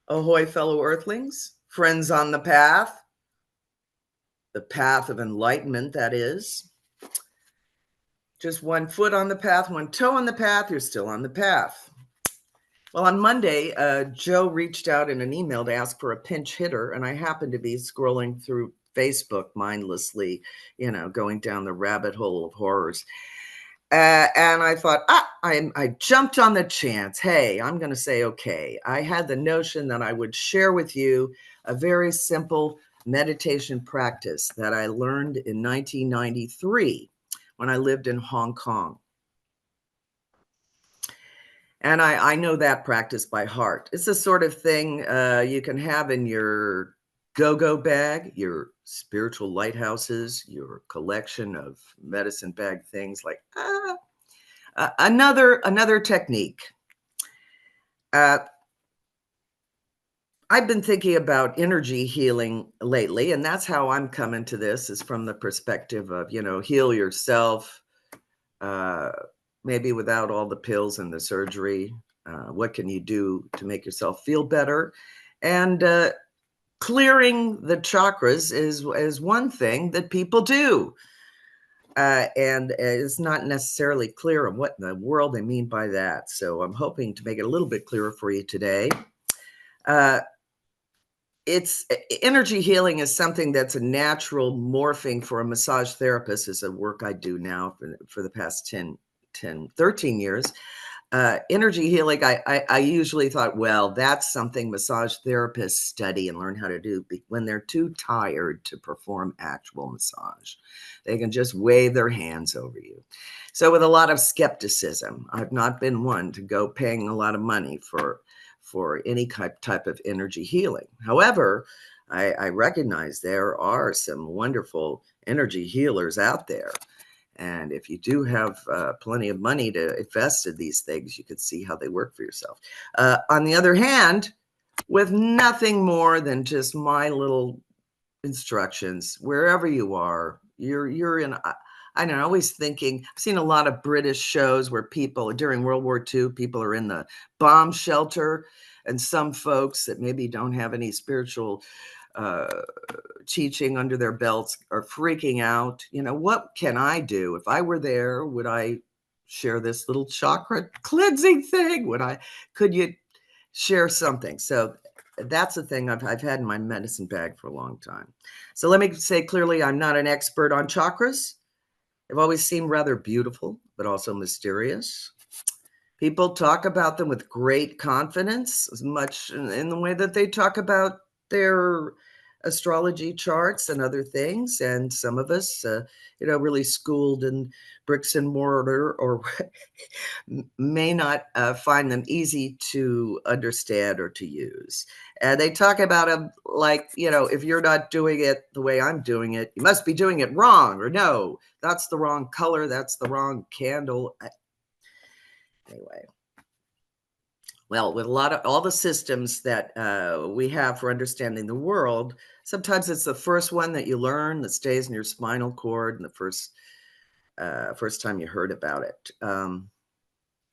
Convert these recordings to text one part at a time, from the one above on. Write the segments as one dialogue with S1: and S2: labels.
S1: Ahoy, fellow earthlings, friends on the path of enlightenment, that is. Just one foot on the path, one toe on the path, you're still on the path. Well, on Monday, Joe reached out in an email to ask for a pinch hitter, and I happened to be scrolling through Facebook mindlessly, going down the rabbit hole of horrors. And I thought, I jumped on the chance. Hey, I'm going to say, okay. I had the notion that I would share with you a very simple meditation practice that I learned in 1993 when I lived in Hong Kong. And I know that practice by heart. It's the sort of thing you can have in your go-go bag, your spiritual lighthouses, your collection of medicine bag things like, another technique. I've been thinking about energy healing lately, and that's how I'm coming to this, is from the perspective of, heal yourself, maybe without all the pills and the surgery. What can you do to make yourself feel better? And clearing the chakras is one thing that people do. And it's not necessarily clear on what in the world they mean by that. So I'm hoping to make it a little bit clearer for you today. It's energy healing is something that's a natural morphing for a massage therapist, is a work I do now for the past 13 years. Energy healing, I usually thought, well, that's something massage therapists study and learn how to do when they're too tired to perform actual massage. They can just wave their hands over you. So with a lot of skepticism, I've not been one to go paying a lot of money for any type of energy healing. However, I recognize there are some wonderful energy healers out there. And if you do have plenty of money to invest in these things, you can see how they work for yourself. On the other hand, with nothing more than just my little instructions, wherever you are, you're in, I don't know, always thinking, I've seen a lot of British shows where people during World War II, people are in the bomb shelter, and some folks that maybe don't have any spiritual teaching under their belts are freaking out. What can I do? If I were there, would I share this little chakra cleansing thing? Could you share something? So that's the thing I've had in my medicine bag for a long time. So let me say clearly, I'm not an expert on chakras. They've always seemed rather beautiful, but also mysterious. People talk about them with great confidence, as much in the way that they talk about their astrology charts and other things. And some of us, really schooled in bricks and mortar, or may not find them easy to understand or to use. And they talk about them like, if you're not doing it the way I'm doing it, you must be doing it wrong, or no, that's the wrong color, that's the wrong candle. Anyway, well, with all the systems that we have for understanding the world, sometimes it's the first one that you learn that stays in your spinal cord, and the first time you heard about it.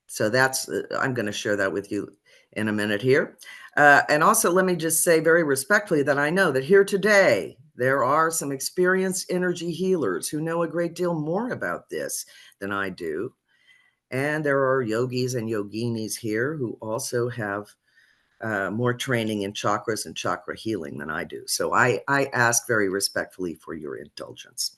S1: So that's, I'm going to share that with you in a minute here. And also, let me just say very respectfully that I know that here today, there are some experienced energy healers who know a great deal more about this than I do. And there are yogis and yoginis here who also have more training in chakras and chakra healing than I do. So I ask very respectfully for your indulgence.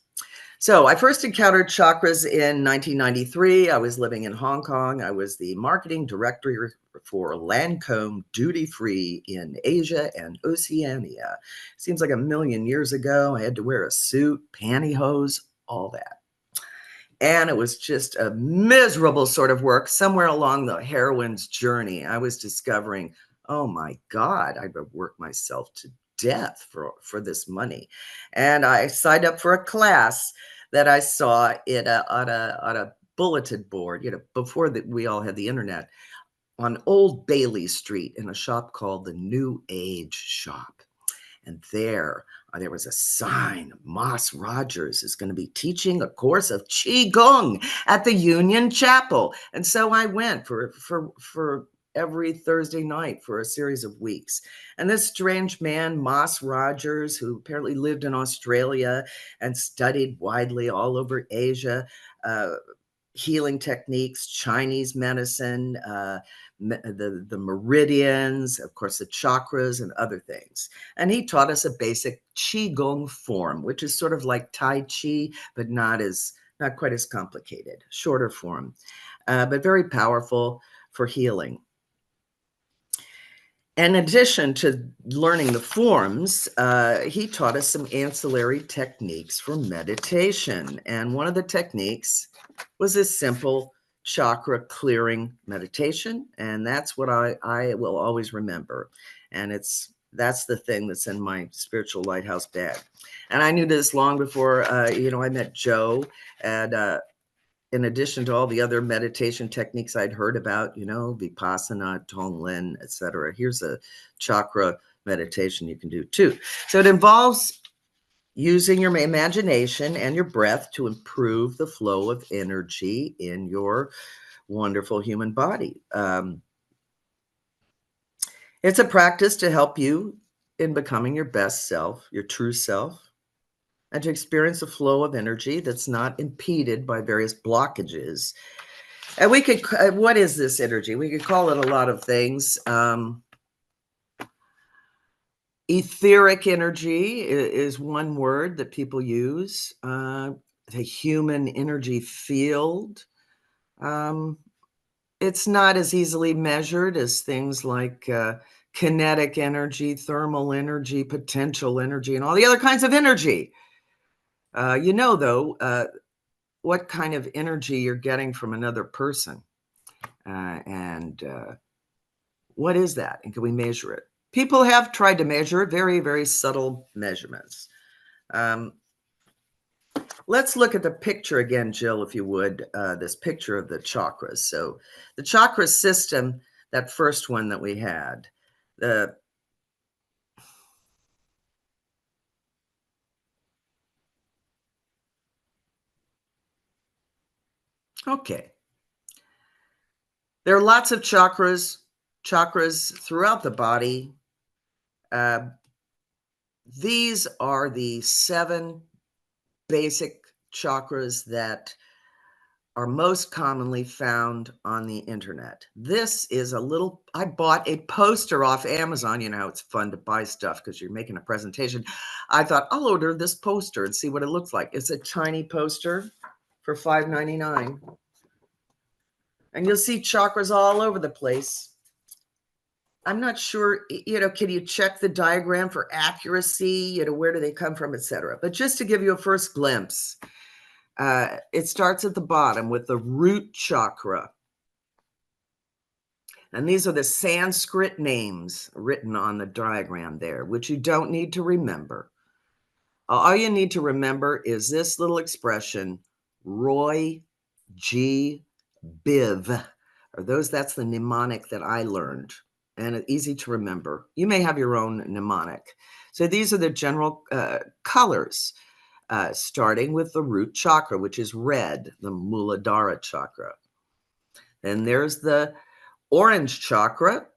S1: So I first encountered chakras in 1993. I was living in Hong Kong. I was the marketing director for Lancome Duty Free in Asia and Oceania. Seems like a million years ago. I had to wear a suit, pantyhose, all that. And it was just a miserable sort of work. Somewhere along the heroine's journey, I was discovering, oh my God, I've worked myself to death for this money. And I signed up for a class that I saw on a bulletin board, before that we all had the internet, on Old Bailey Street in a shop called the New Age Shop. And there was a sign. Moss Rogers is going to be teaching a course of Qigong at the Union Chapel. And so I went for every Thursday night for a series of weeks. And this strange man, Moss Rogers, who apparently lived in Australia and studied widely all over Asia, healing techniques, Chinese medicine, the meridians, of course, the chakras and other things. And he taught us a basic Qigong form, which is sort of like Tai Chi, but not quite as complicated, shorter form, but very powerful for healing. In addition to learning the forms, he taught us some ancillary techniques for meditation. And one of the techniques was this simple chakra clearing meditation. And that's what I will always remember. And that's the thing that's in my spiritual lighthouse bag. And I knew this long before, I met Joe. And in addition to all the other meditation techniques I'd heard about, Vipassana, Tonglen, etc. Here's a chakra meditation you can do too. So it involves using your imagination and your breath to improve the flow of energy in your wonderful human body. It's a practice to help you in becoming your best self, your true self, and to experience a flow of energy that's not impeded by various blockages. And we could, what is this energy? We could call it a lot of things. Etheric energy is one word that people use. The human energy field. It's not as easily measured as things like kinetic energy, thermal energy, potential energy, and all the other kinds of energy. Though, what kind of energy you're getting from another person. And what is that? And can we measure it? People have tried to measure it, very, very subtle measurements. Let's look at the picture again, Jill, if you would, this picture of the chakras. So the chakra system, that first one that we had, okay. There are lots of chakras throughout the body. These are the 7 basic chakras that are most commonly found on the internet. This is I bought a poster off Amazon. You know how it's fun to buy stuff because you're making a presentation. I thought I'll order this poster and see what it looks like. It's a tiny poster for $5.99. And you'll see chakras all over the place. I'm not sure, can you check the diagram for accuracy? Where do they come from, etc. But just to give you a first glimpse, it starts at the bottom with the root chakra. And these are the Sanskrit names written on the diagram there, which you don't need to remember. All you need to remember is this little expression, Roy G. Biv. That's the mnemonic that I learned, and it's easy to remember. You may have your own mnemonic. So these are the general colors, starting with the root chakra, which is red, the Muladhara chakra. Then there's the orange chakra,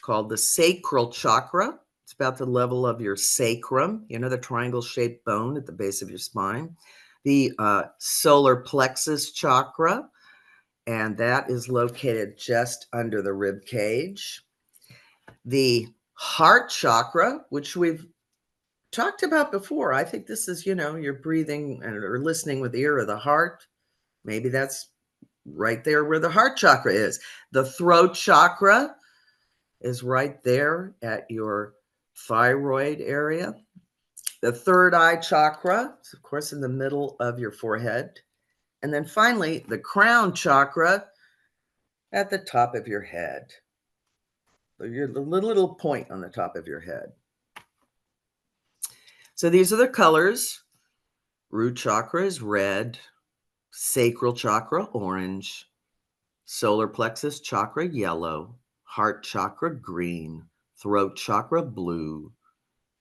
S1: called the sacral chakra. It's about the level of your sacrum, the triangle-shaped bone at the base of your spine. The solar plexus chakra, and that is located just under the rib cage. The heart chakra, which we've talked about before. I think this is, you're breathing or listening with the ear of the heart. Maybe that's right there where the heart chakra is. The throat chakra is right there at your thyroid area. The third eye chakra is, of course, in the middle of your forehead. And then finally, the crown chakra at the top of your head. The little point on the top of your head. So these are the colors. Root chakra is red, sacral chakra, orange, solar plexus chakra, yellow, heart chakra, green, throat chakra, blue,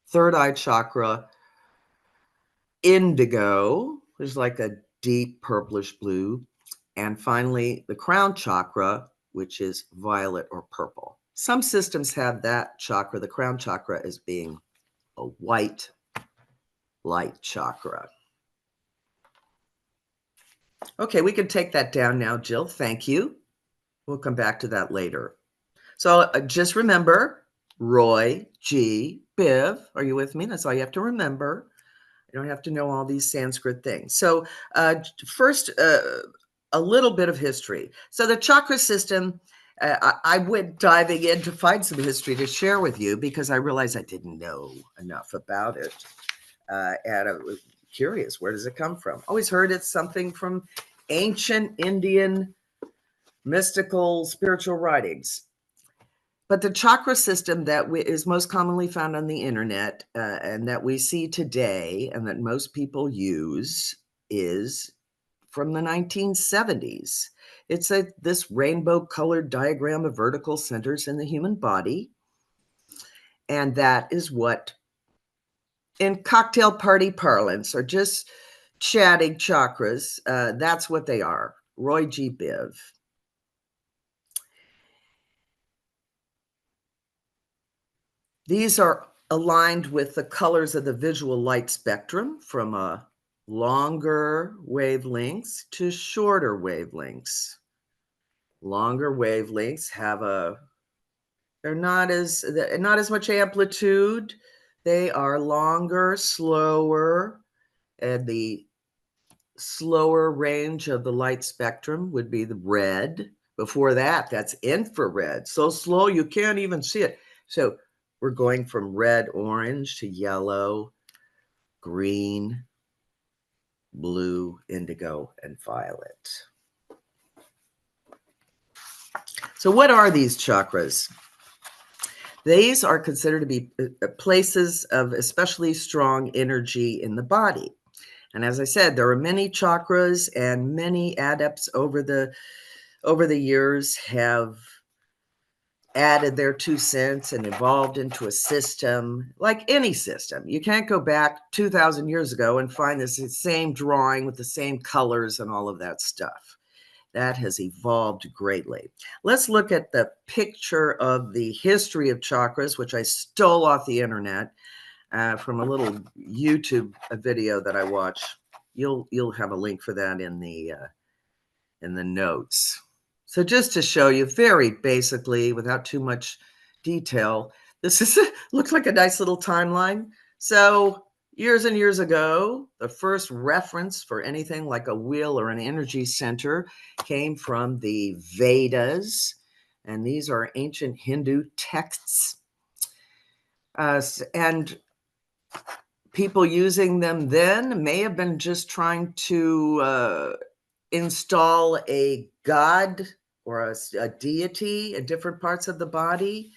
S1: third eye chakra, indigo, which is like a deep purplish blue, and finally the crown chakra, which is violet or purple. Some systems have that chakra, the crown chakra, as being a white light chakra. Okay, we can take that down now, Jill. Thank you. We'll come back to that later. So just remember, Roy G. Biv. Are you with me? That's all you have to remember. You don't have to know all these Sanskrit things. So first, a little bit of history. So the chakra system, I went diving in to find some history to share with you because I realized I didn't know enough about it. And I was curious, where does it come from? Always heard it's something from ancient Indian mystical spiritual writings. But the chakra system that is most commonly found on the internet and that we see today and that most people use is from the 1970s. It's this rainbow-colored diagram of vertical centers in the human body. And that is what, in cocktail party parlance, or just chatting chakras, that's what they are. Roy G. Biv. These are aligned with the colors of the visual light spectrum from longer wavelengths to shorter wavelengths. Longer wavelengths have they're not as much amplitude. They are longer, slower, and the slower range of the light spectrum would be the red. Before that, that's infrared. So slow you can't even see it. So we're going from red, orange to yellow, green, blue, indigo, and violet. So what are these chakras? These are considered to be places of especially strong energy in the body. And as I said, there are many chakras, and many adepts over the years have added their 2 cents and evolved into a system. Like any system, you can't go back 2,000 years ago and find this same drawing with the same colors and all of that stuff. That has evolved greatly. Let's look at the picture of the history of chakras, which I stole off the internet from a little YouTube video that I watch. You'll have a link for that in the notes. So just to show you very basically, without too much detail, this looks like a nice little timeline. So years and years ago, the first reference for anything like a wheel or an energy center came from the Vedas, and these are ancient Hindu texts. And people using them then may have been just trying to install a god or a deity in different parts of the body.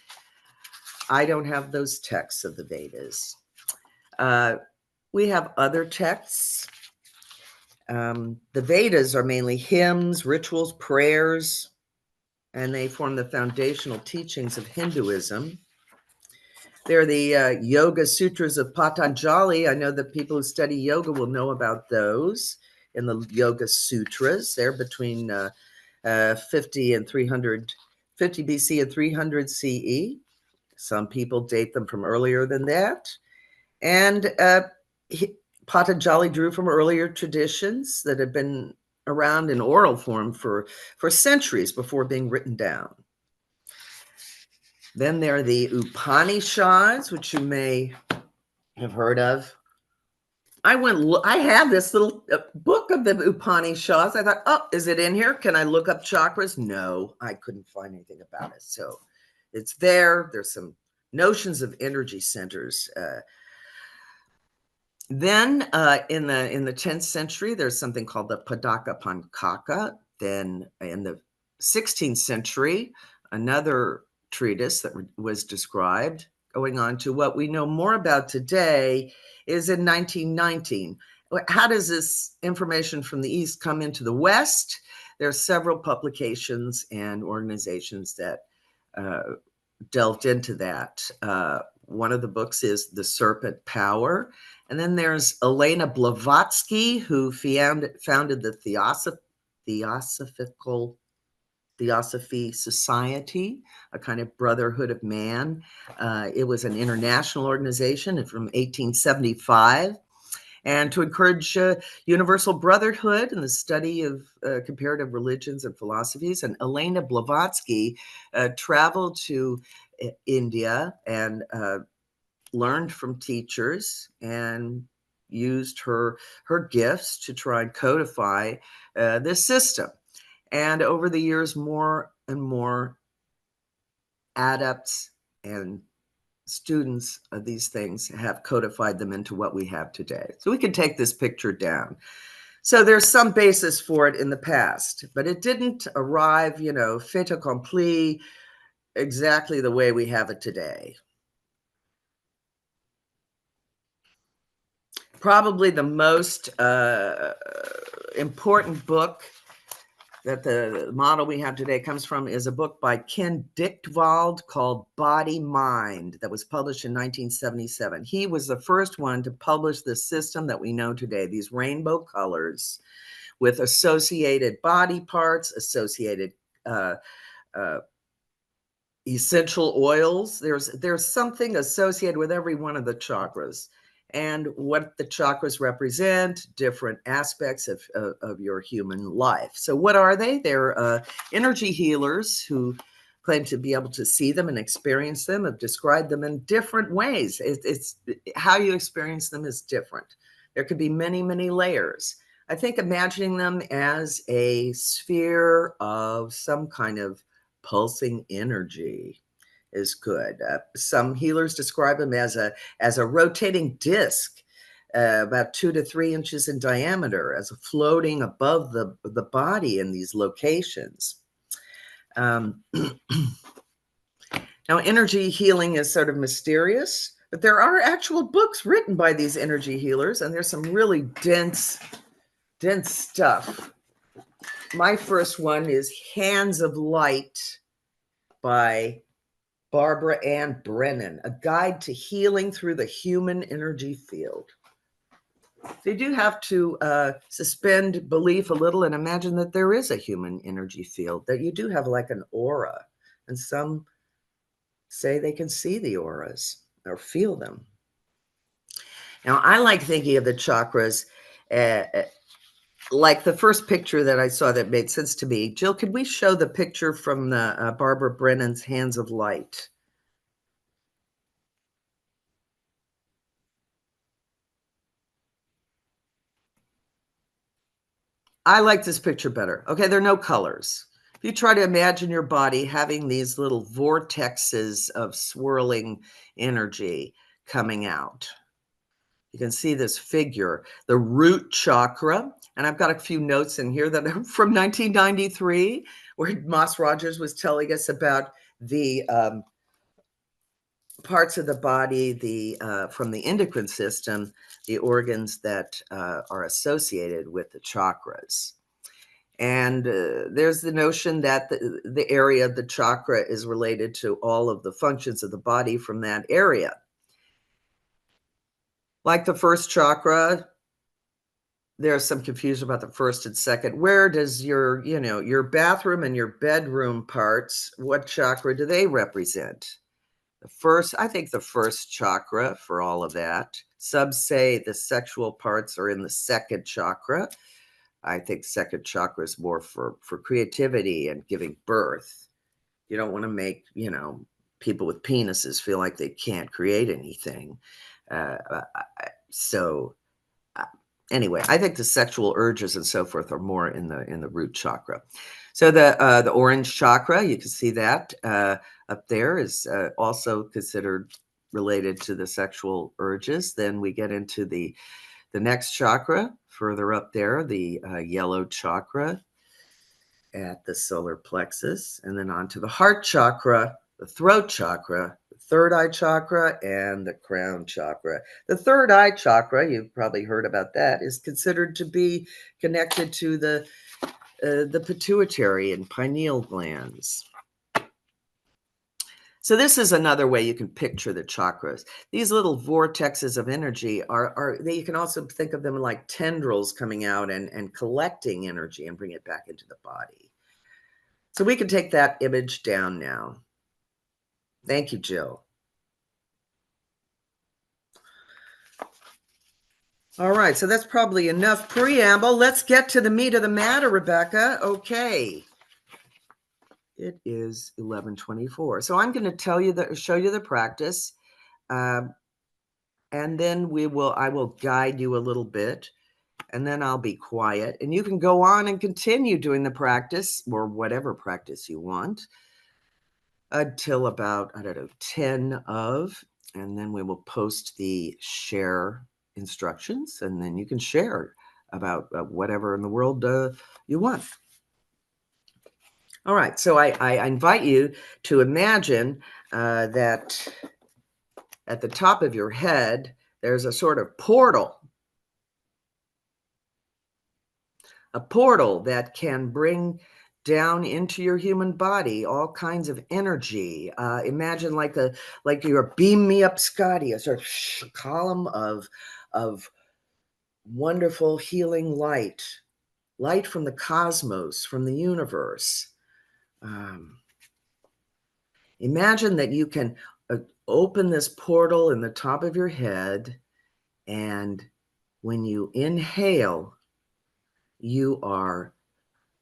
S1: I don't have those texts of the Vedas. We have other texts. The Vedas are mainly hymns, rituals, prayers, and they form the foundational teachings of Hinduism. They're the Yoga Sutras of Patanjali. I know that people who study yoga will know about those in the Yoga Sutras. They're between 50 and 350 BC and 300 CE. Some people date them from earlier than that. And Patanjali drew from earlier traditions that had been around in oral form for centuries before being written down. Then there are the Upanishads, which you may have heard of. I have this little book of the Upanishads. I thought, oh, is it in here? Can I look up chakras? No, I couldn't find anything about it. So it's there. There's some notions of energy centers. Then in the 10th century, there's something called the Padaka Pankaka. Then in the 16th century, another treatise that was described. Going on to what we know more about today is in 1919. How does this information from the East come into the West? There are several publications and organizations that delved into that. One of the books is The Serpent Power. And then there's Elena Blavatsky, who founded the Theosophical Theosophy Society, a kind of brotherhood of man. It was an international organization from 1875, and to encourage universal brotherhood and the study of comparative religions and philosophies. And Elena Blavatsky traveled to India and learned from teachers and used her gifts to try and codify this system. And over the years, more and more adepts and students of these things have codified them into what we have today. So we can take this picture down. So there's some basis for it in the past, but it didn't arrive, fait accompli, exactly the way we have it today. Probably the most important book that the model we have today comes from is a book by Ken Dichtwald called Body Mind that was published in 1977. He was the first one to publish the system that we know today, these rainbow colors with associated body parts, associated essential oils. There's something associated with every one of the chakras. And what the chakras represent, different aspects of your human life. So what are they? They're energy healers who claim to be able to see them and experience them, have described them in different ways. It's how you experience them is different. There could be many, many layers. I think imagining them as a sphere of some kind of pulsing energy is good. Some healers describe them as a rotating disc, about 2 to 3 inches in diameter, as floating above the body in these locations. Now, energy healing is sort of mysterious, but there are actual books written by these energy healers, and there's some really dense stuff. My first one is Hands of Light by Barbara Ann Brennan, A Guide to Healing Through the Human Energy Field. So you do have to suspend belief a little and imagine that there is a human energy field, that you do have like an aura. And some say they can see the auras or feel them. Now, I like thinking of the chakras like the first picture that I saw that made sense to me. Jill, could we show the picture from the Barbara Brennan's Hands of Light? I like this picture better. Okay, there are no colors. If you try to imagine your body having these little vortexes of swirling energy coming out, you can see this figure, the root chakra. And I've got a few notes in here that are from 1993, where Moss Rogers was telling us about the parts of the body, from the endocrine system, the organs that are associated with the chakras. And there's the notion that the area of the chakra is related to all of the functions of the body from that area. Like the first chakra, there's some confusion about the first and second. Where does your bathroom and your bedroom parts, what chakra do they represent? I think the first chakra for all of that. Some say the sexual parts are in the second chakra. I think second chakra is more for creativity and giving birth. You don't want to make, people with penises feel like they can't create anything. So anyway, I think the sexual urges and so forth are more in the root chakra. So the orange chakra, you can see that up there, is also considered related to the sexual urges. Then we get into the next chakra further up there, the yellow chakra at the solar plexus, and then on to the heart chakra, the throat chakra, the third eye chakra, and the crown chakra. The third eye chakra, you've probably heard about that, is considered to be connected to the pituitary and pineal glands. So this is another way you can picture the chakras. These little vortexes of energy you can also think of them like tendrils coming out and collecting energy and bring it back into the body. So we can take that image down now. Thank you, Jill. All right, so that's probably enough preamble. Let's get to the meat of the matter, Rebecca. Okay. It is 11:24. So I'm going to show you the practice, and then I will guide you a little bit, and then I'll be quiet, and you can go on and continue doing the practice or whatever practice you want until about, I don't know, 10 of, and then we will post the share instructions, and then you can share about whatever in the world you want. All right, so I invite you to imagine that at the top of your head, there's a sort of portal, a portal that can bring down into your human body all kinds of energy. Imagine like you're beam me up, Scotty, a sort of column of wonderful healing light from the cosmos, from the universe. Imagine that you can open this portal in the top of your head, and when you inhale, you are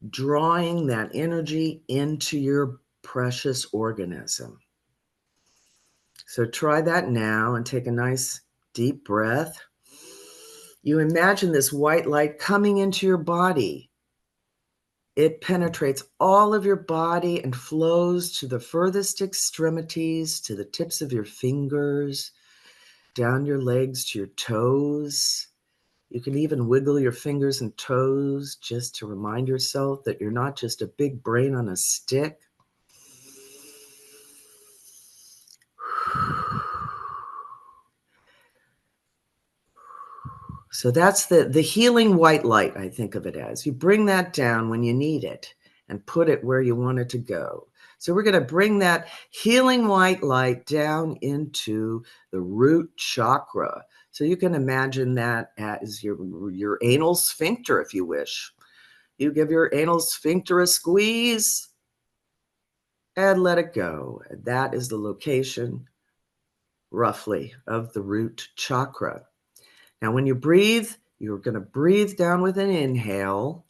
S1: drawing that energy into your precious organism. So try that now and take a nice deep breath. You imagine this white light coming into your body. It penetrates all of your body and flows to the furthest extremities, to the tips of your fingers, down your legs to your toes. You can even wiggle your fingers and toes just to remind yourself that you're not just a big brain on a stick. So that's the healing white light, I think of it as. You bring that down when you need it and put it where you want it to go. So we're going to bring that healing white light down into the root chakra. So you can imagine that as your anal sphincter, if you wish. You give your anal sphincter a squeeze and let it go. And that is the location, roughly, of the root chakra. Now, when you breathe, you're going to breathe down with an inhale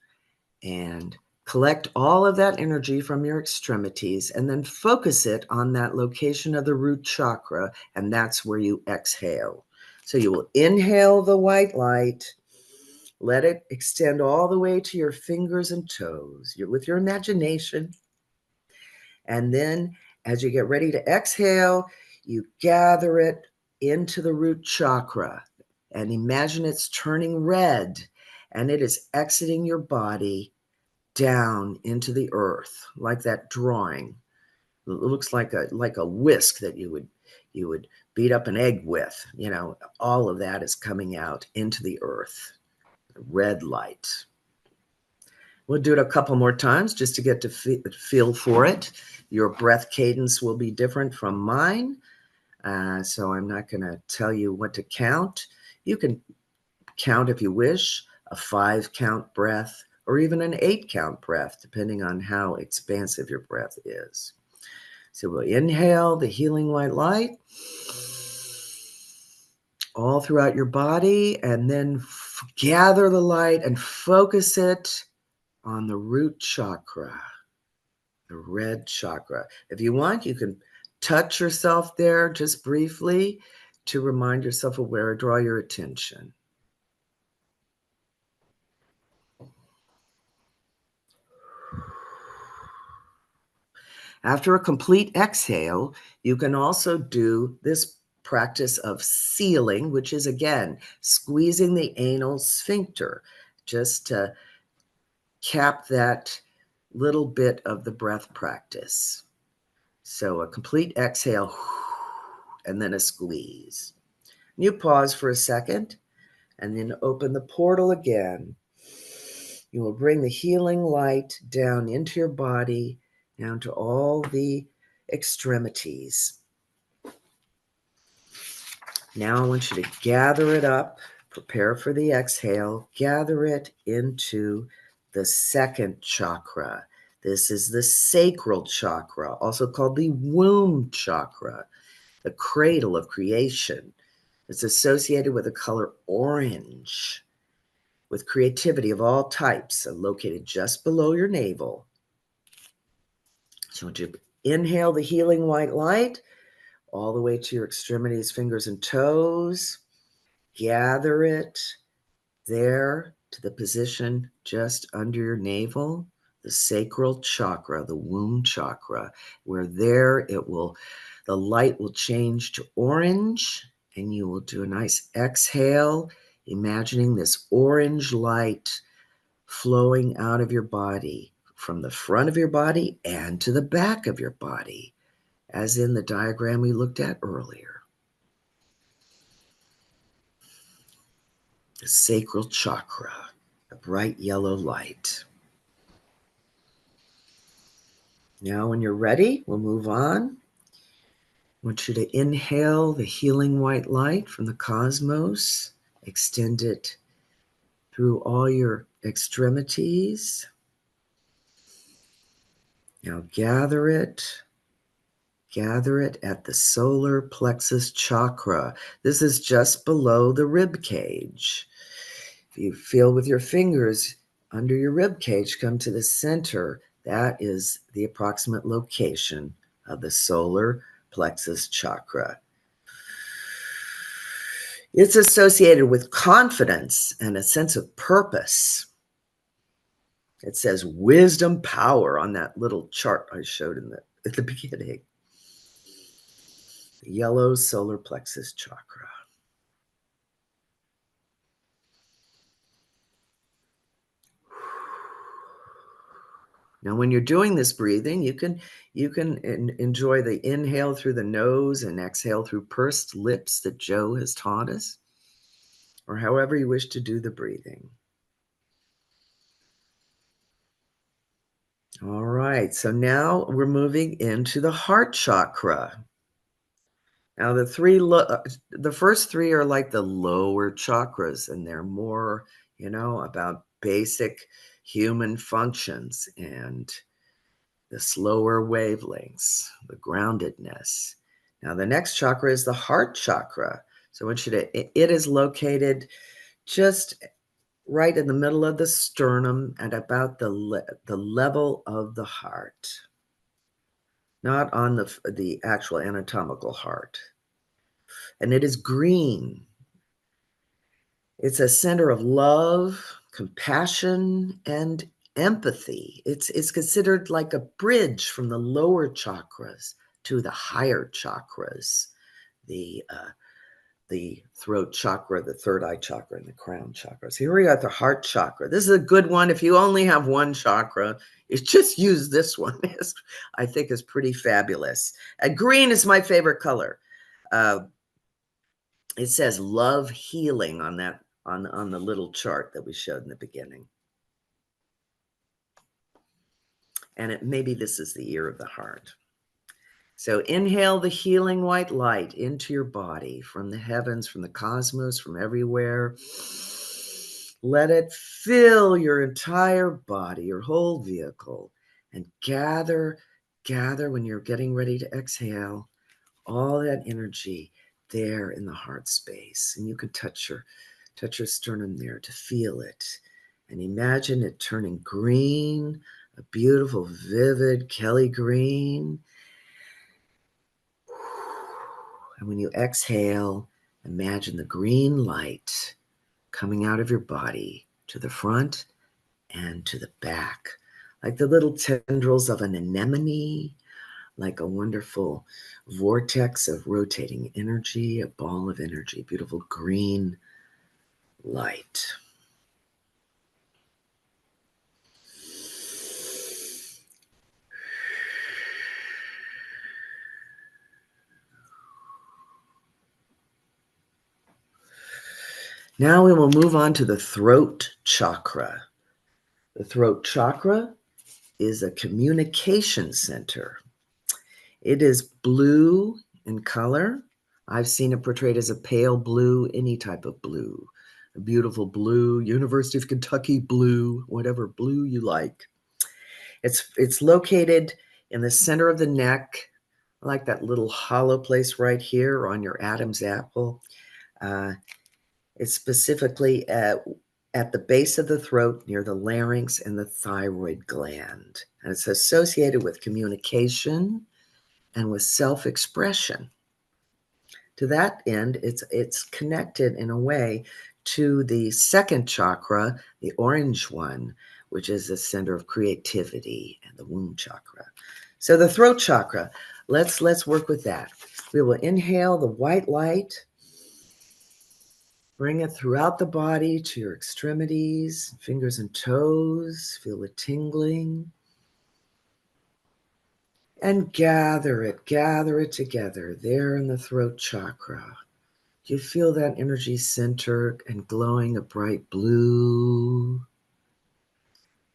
S1: and collect all of that energy from your extremities and then focus it on that location of the root chakra, and that's where you exhale. So you will inhale the white light, let it extend all the way to your fingers and toes. You're with your imagination. And then as you get ready to exhale, you gather it into the root chakra and imagine it's turning red and it is exiting your body down into the earth, like that drawing. It looks like a whisk that you would beat up an egg with. All of that is coming out into the earth. Red light. We'll do it a couple more times just to get to feel for it. Your breath cadence will be different from mine, so I'm not going to tell you what to count. You can count if you wish, a 5-count breath or even an 8-count breath, depending on how expansive your breath is. So we'll inhale the healing white light all throughout your body, and then gather the light and focus it on the root chakra, the red chakra. If you want, you can touch yourself there just briefly to remind yourself of where to draw your attention. After a complete exhale, you can also do this practice of sealing, which is, again, squeezing the anal sphincter just to cap that little bit of the breath practice. So a complete exhale and then a squeeze. You pause for a second and then open the portal again. You will bring the healing light down into your body, down to all the extremities. Now I want you to gather it up, prepare for the exhale, gather it into the second chakra, This is the sacral chakra, also called the womb chakra, the cradle of creation. It's associated with the color orange, with creativity of all types, and located just below your navel. So once you inhale the healing white light all the way to your extremities, fingers and toes, gather it there to the position just under your navel, the sacral chakra, the womb chakra, where there the light will change to orange, and you will do a nice exhale, imagining this orange light flowing out of your body, from the front of your body and to the back of your body, as in the diagram we looked at earlier. The sacral chakra, a bright yellow light. Now, when you're ready, we'll move on. I want you to inhale the healing white light from the cosmos, extend it through all your extremities. Now gather it at the solar plexus chakra. This is just below the rib cage. If you feel with your fingers under your rib cage, come to the center. That is the approximate location of the solar plexus chakra. It's associated with confidence and a sense of purpose. It says wisdom power on that little chart I showed at the beginning. The yellow solar plexus chakra. Now, when you're doing this breathing, you can enjoy the inhale through the nose and exhale through pursed lips that Joe has taught us, or however you wish to do the breathing. All right, so now we're moving into the heart chakra. Now, the first three are like the lower chakras, and they're more, about basic human functions and the slower wavelengths, the groundedness. Now, the next chakra is the heart chakra. So I want you to, it is located just right in the middle of the sternum and about the level of the heart, not on the actual anatomical heart. And it is green. It's a center of love, compassion, and empathy. It's considered like a bridge from the lower chakras to the higher chakras, the throat chakra, the third eye chakra, and the crown chakras. Here we got the heart chakra. This is a good one. If you only have one chakra, just use this one. I think is pretty fabulous. And green is my favorite color. It says love healing on that on the little chart that we showed in the beginning. And maybe this is the ear of the heart. So inhale the healing white light into your body from the heavens, from the cosmos, from everywhere. Let it fill your entire body, your whole vehicle, and gather when you're getting ready to exhale, all that energy there in the heart space. And you can touch your sternum there to feel it. And imagine it turning green, a beautiful, vivid Kelly green. And when you exhale, imagine the green light coming out of your body to the front and to the back, like the little tendrils of an anemone, like a wonderful vortex of rotating energy, a ball of energy, beautiful green light. Now we will move on to the throat chakra. The throat chakra is a communication center. It is blue in color. I've seen it portrayed as a pale blue, any type of blue, a beautiful blue, University of Kentucky blue, whatever blue you like. It's located in the center of the neck, like that little hollow place right here on your Adam's apple. Uh, it's specifically at the base of the throat near the larynx and the thyroid gland. And it's associated with communication and with self-expression. To that end, it's connected in a way to the second chakra, the orange one, which is the center of creativity and the womb chakra. So the throat chakra, let's work with that. We will inhale the white light, bring it throughout the body to your extremities, fingers and toes, feel the tingling. And gather it together there in the throat chakra. You feel that energy center and glowing a bright blue.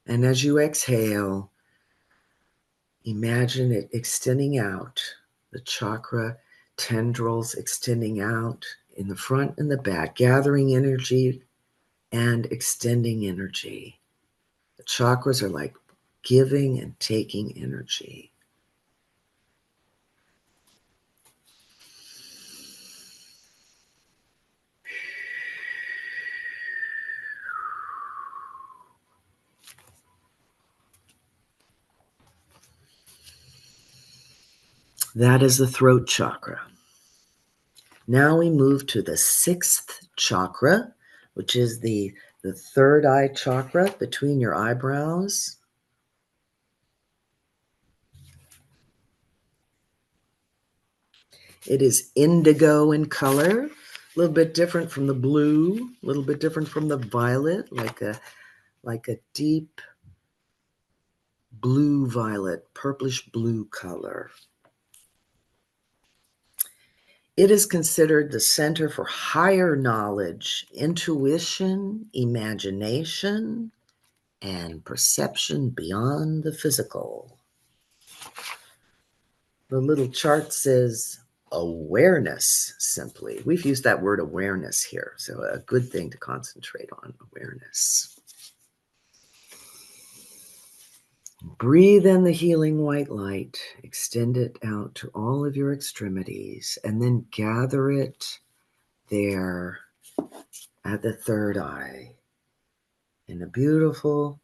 S1: And as you exhale, imagine it extending out, the chakra tendrils extending out in the front and the back, gathering energy and extending energy. The chakras are like giving and taking energy. That is the throat chakra. Now we move to the sixth chakra, which is the third eye chakra between your eyebrows. It is indigo in color, a little bit different from the blue, a little bit different from the violet, like a deep blue violet, purplish blue color. It is considered the center for higher knowledge, intuition, imagination, and perception beyond the physical. The little chart says awareness simply. We've used that word awareness here, so a good thing to concentrate on, awareness. Breathe in the healing white light, extend it out to all of your extremities, and then gather it there at the third eye in a beautiful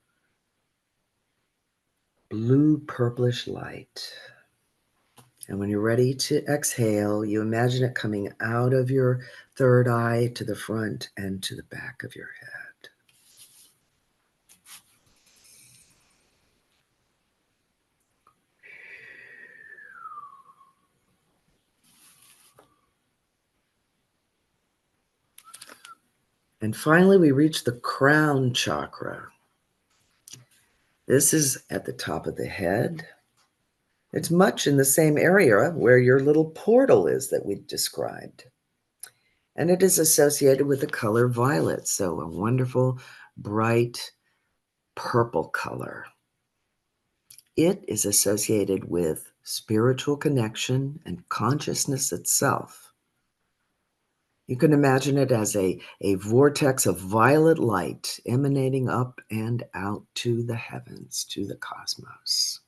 S1: blue purplish light. And when you're ready to exhale, you imagine it coming out of your third eye to the front and to the back of your head. And finally, we reach the crown chakra. This is at the top of the head. It's much in the same area where your little portal is that we described. And it is associated with the color violet, so a wonderful, bright purple color. It is associated with spiritual connection and consciousness itself. You can imagine it as a vortex of violet light emanating up and out to the heavens, to the cosmos.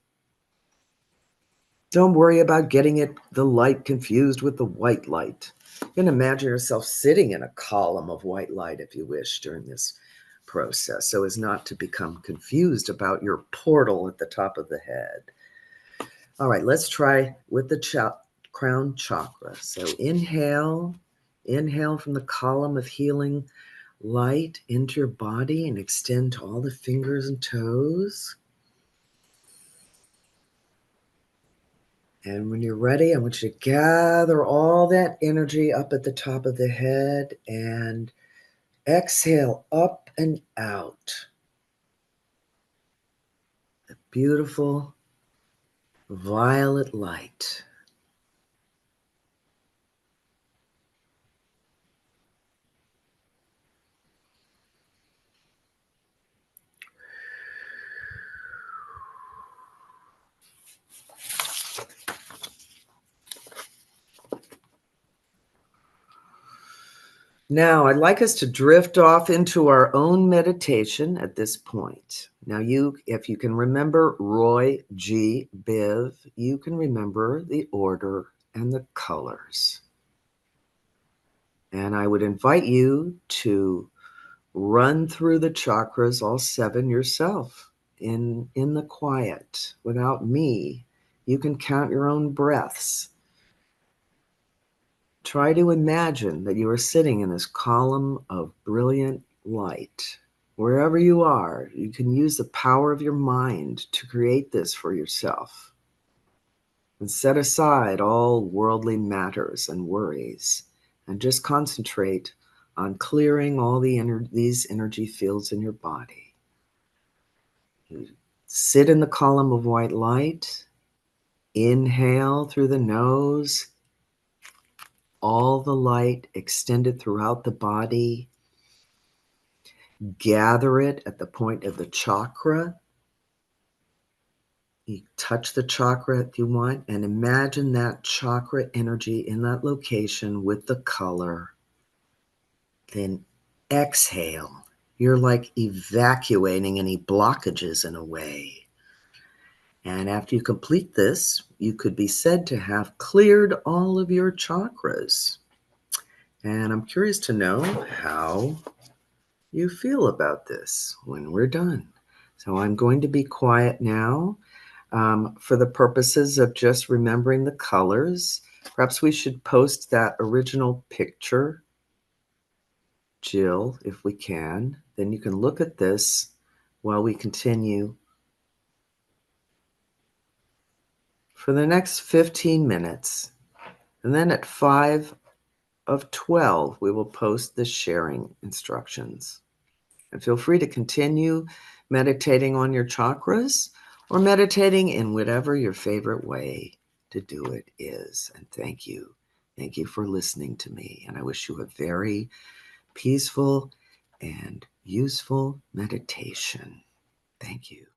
S1: Don't worry about getting the light confused with the white light. You can imagine yourself sitting in a column of white light if you wish during this process, so as not to become confused about your portal at the top of the head. All right, let's try with the crown chakra. So inhale from the column of healing light into your body and extend to all the fingers and toes. And when you're ready, I want you to gather all that energy up at the top of the head and exhale up and out. The beautiful violet light. Now, I'd like us to drift off into our own meditation at this point. Now, if you can remember Roy G. Biv, you can remember the order and the colors. And I would invite you to run through the chakras, all 7 yourself, in the quiet, without me. You can count your own breaths. Try to imagine that you are sitting in this column of brilliant light. Wherever you are, you can use the power of your mind to create this for yourself. And set aside all worldly matters and worries, and just concentrate on clearing all these energy fields in your body. You sit in the column of white light, inhale through the nose, all the light extended throughout the body. Gather it at the point of the chakra. You touch the chakra if you want, and imagine that chakra energy in that location with the color. Then exhale. You're like evacuating any blockages in a way. And after you complete this, you could be said to have cleared all of your chakras. And I'm curious to know how you feel about this when we're done. So I'm going to be quiet now. For the purposes of just remembering the colors, perhaps we should post that original picture, Jill, if we can. Then you can look at this while we continue for the next 15 minutes. And then at 5 of 12, we will post the sharing instructions. And feel free to continue meditating on your chakras or meditating in whatever your favorite way to do it is. And thank you. Thank you for listening to me. And I wish you a very peaceful and useful meditation. Thank you.